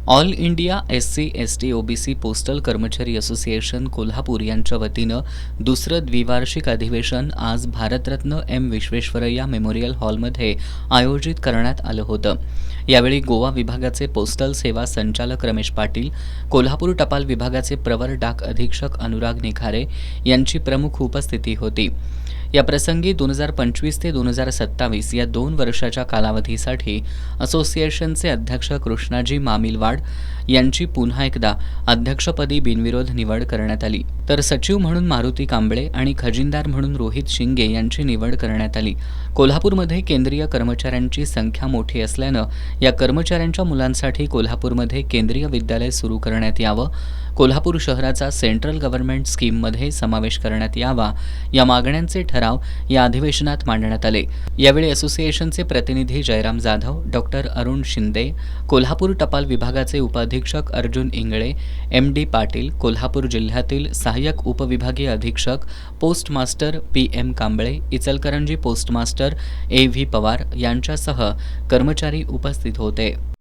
All India SC/ST OBC postal कर्मचारी association Kolhapur यांच्या वतीनं दुसरं द्विवार्षिक अधिवेशन आज भारतरत्न M. विश्वेश्वरय्या मेमोरियल हॉलमध्ये आयोजित करण्यात आलं होतं. यावेळी गोवा विभागाचे पोस्टल सेवा संचालक रमेश पाटील, कोल्हापूर टपाल विभागाचे प्रवर डाक अधीक्षक अनुराग निखारे यांची प्रमुख उपस्थिती होती. या प्रसंगी 2025 ते 2027 या 2 वर्षाच्या कालावधीसाठी असोसिएशनचे अध्यक्ष कृष्णाजी मामिलवाड यांची पुन्हा एकदा अध्यक्षपदी बिनविरोध निवड करण्यात आली, तर सचिव म्हणून मारुती कांबळे आणि खजिनदार म्हणून रोहित शिंगे यांची निवड करण्यात आली. कोल्हापूरमध्ये केंद्रीय कर्मचाऱ्यांची संख्या मोठी असल्यानं या कर्मचाऱ्यांच्या मुलांसाठी कोल्हापूरमध्ये केंद्रीय विद्यालय सुरू करण्यात यावं, कोल्हापूर शहराचा सेंट्रल गव्हर्नमेंट स्कीममध्ये समावेश करण्यात यावा या मागण्यांचे ठराव या अधिवेशनात मांडण्यात आले. यावेळी असोसिएशनचे प्रतिनिधी जयराम जाधव, डॉक्टर अरुण शिंदे, कोल्हापूर टपाल विभागाचे उपाधीक्षक अर्जुन इंगळे, MD पाटील, कोल्हापूर जिल्ह्यातील सहाय्यक उपविभागीय अधीक्षक post master PM Kamble, Ichalkaranji post master AV Pawar यांच्यासह कर्मचारी उपस्थित होते.